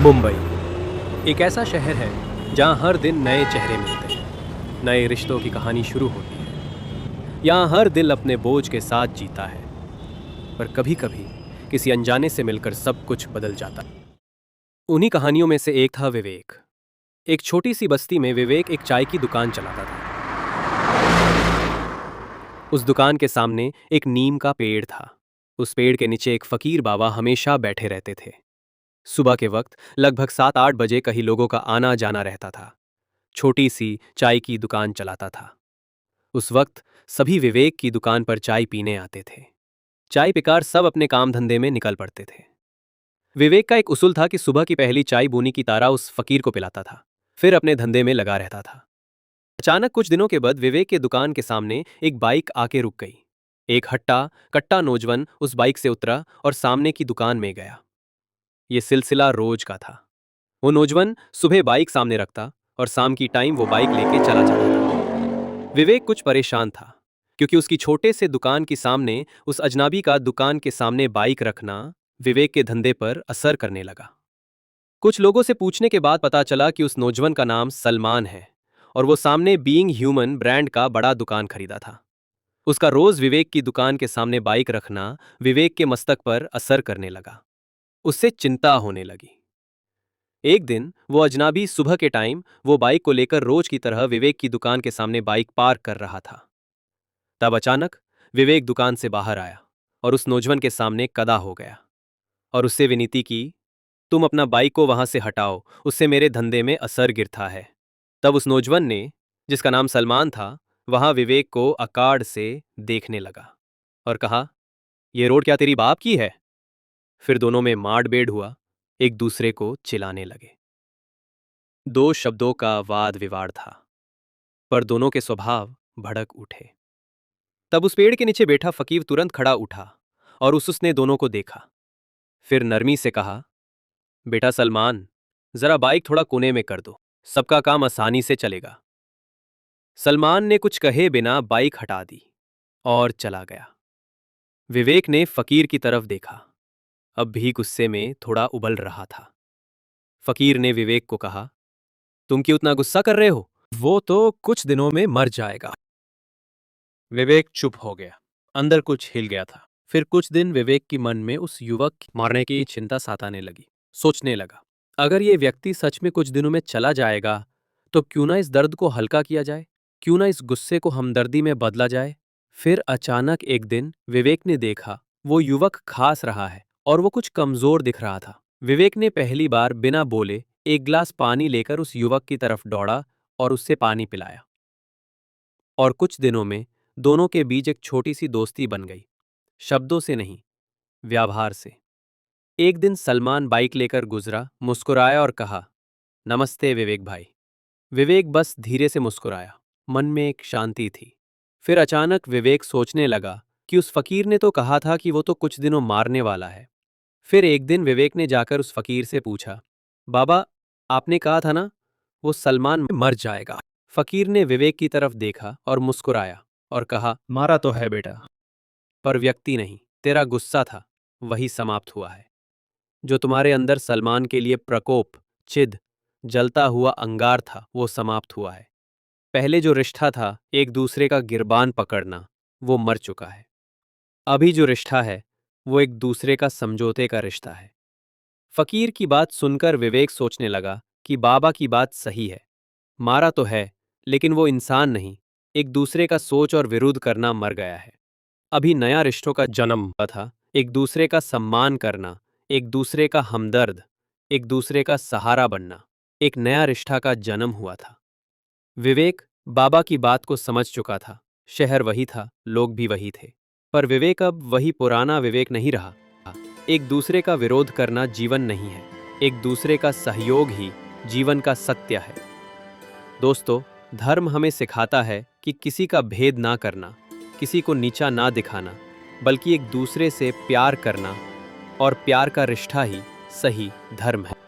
मुंबई एक ऐसा शहर है जहां हर दिन नए चेहरे मिलते हैं, नए रिश्तों की कहानी शुरू होती है। यहाँ हर दिल अपने बोझ के साथ जीता है, पर कभी कभी किसी अनजाने से मिलकर सब कुछ बदल जाता है। उन्हीं कहानियों में से एक था विवेक। एक छोटी सी बस्ती में विवेक एक चाय की दुकान चलाता था। उस दुकान के सामने एक नीम का पेड़ था। उस पेड़ के नीचे एक फकीर बाबा हमेशा बैठे रहते थे। सुबह के वक्त लगभग 7-8 बजे कहीं लोगों का आना जाना रहता था। छोटी सी चाय की दुकान चलाता था। उस वक्त सभी विवेक की दुकान पर चाय पीने आते थे। चाय पीकर सब अपने काम धंधे में निकल पड़ते थे। विवेक का एक उसूल था कि सुबह की पहली चाय बूनी की तारा उस फकीर को पिलाता था, फिर अपने धंधे में लगा रहता था। अचानक कुछ दिनों के बाद विवेक के दुकान के सामने एक बाइक आके रुक गई। एक हट्टा कट्टा नौजवान उस बाइक से उतरा और सामने की दुकान में गया। ये सिलसिला रोज का था। वो नौजवान सुबह बाइक सामने रखता और शाम की टाइम वो बाइक लेके चला जाता था। विवेक कुछ परेशान था, क्योंकि उसकी छोटे से दुकान के सामने उस अजनबी का दुकान के सामने बाइक रखना विवेक के धंधे पर असर करने लगा। कुछ लोगों से पूछने के बाद पता चला कि उस नौजवान का नाम सलमान है और वो सामने बीइंग ह्यूमन ब्रांड का बड़ा दुकान खरीदा था। उसका रोज विवेक की दुकान के सामने बाइक रखना विवेक के मस्तक पर असर करने लगा। उससे चिंता होने लगी। एक दिन वो अजनबी सुबह के टाइम वो बाइक को लेकर रोज की तरह विवेक की दुकान के सामने बाइक पार्क कर रहा था। तब अचानक विवेक दुकान से बाहर आया और उस नौजवान के सामने कदा हो गया और उससे विनती की, तुम अपना बाइक को वहां से हटाओ, उससे मेरे धंधे में असर गिरता है। तब उस नौजवान ने, जिसका नाम सलमान था, वहां विवेक को अकाड़ से देखने लगा और कहा, यह रोड क्या तेरी बाप की है? फिर दोनों में मारबेड़ हुआ, एक दूसरे को चिल्लाने लगे। दो शब्दों का वाद विवाद था, पर दोनों के स्वभाव भड़क उठे। तब उस पेड़ के नीचे बैठा फकीर तुरंत खड़ा उठा और उसने दोनों को देखा। फिर नरमी से कहा, बेटा सलमान, जरा बाइक थोड़ा कोने में कर दो, सबका काम आसानी से चलेगा। सलमान ने कुछ कहे बिना बाइक हटा दी और चला गया। विवेक ने फकीर की तरफ देखा, अब भी गुस्से में थोड़ा उबल रहा था। फकीर ने विवेक को कहा, तुम क्यों उतना गुस्सा कर रहे हो? वो तो कुछ दिनों में मर जाएगा। विवेक चुप हो गया। अंदर कुछ हिल गया था। फिर कुछ दिन विवेक की मन में उस युवक की मारने की चिंता सताने लगी। सोचने लगा, अगर ये व्यक्ति सच में कुछ दिनों में चला जाएगा तो क्यों ना इस दर्द को हल्का किया जाए, क्यों ना इस गुस्से को हमदर्दी में बदला जाए। फिर अचानक एक दिन विवेक ने देखा वो युवक खांस रहा है और वो कुछ कमजोर दिख रहा था। विवेक ने पहली बार बिना बोले एक गिलास पानी लेकर उस युवक की तरफ दौड़ा और उससे पानी पिलाया। और कुछ दिनों में दोनों के बीच एक छोटी सी दोस्ती बन गई, शब्दों से नहीं, व्यवहार से। एक दिन सलमान बाइक लेकर गुजरा, मुस्कुराया और कहा, नमस्ते विवेक भाई। विवेक बस धीरे से मुस्कुराया। मन में एक शांति थी। फिर अचानक विवेक सोचने लगा कि उस फकीर ने तो कहा था कि वो तो कुछ दिनों मारने वाला है। फिर एक दिन विवेक ने जाकर उस फकीर से पूछा, बाबा, आपने कहा था ना वो सलमान मर जाएगा? फकीर ने विवेक की तरफ देखा और मुस्कुराया और कहा, मारा तो है बेटा, पर व्यक्ति नहीं, तेरा गुस्सा था, वही समाप्त हुआ है। जो तुम्हारे अंदर सलमान के लिए प्रकोप, चिद, जलता हुआ अंगार था, वो समाप्त हुआ है। पहले जो रिश्ता था एक दूसरे का गिरबान पकड़ना, वो मर चुका है। अभी जो रिश्ता है वो एक दूसरे का समझौते का रिश्ता है। फकीर की बात सुनकर विवेक सोचने लगा कि बाबा की बात सही है। मारा तो है, लेकिन वो इंसान नहीं, एक दूसरे का सोच और विरोध करना मर गया है। अभी नया रिश्तों का जन्म हुआ था, एक दूसरे का सम्मान करना, एक दूसरे का हमदर्द, एक दूसरे का सहारा बनना, एक नया रिश्ता का जन्म हुआ था। विवेक बाबा की बात को समझ चुका था। शहर वही था, लोग भी वही थे, पर विवेक अब वही पुराना विवेक नहीं रहा। एक दूसरे का विरोध करना जीवन नहीं है, एक दूसरे का सहयोग ही जीवन का सत्य है। दोस्तों, धर्म हमें सिखाता है कि किसी का भेद ना करना, किसी को नीचा ना दिखाना, बल्कि एक दूसरे से प्यार करना, और प्यार का रिश्ता ही सही धर्म है।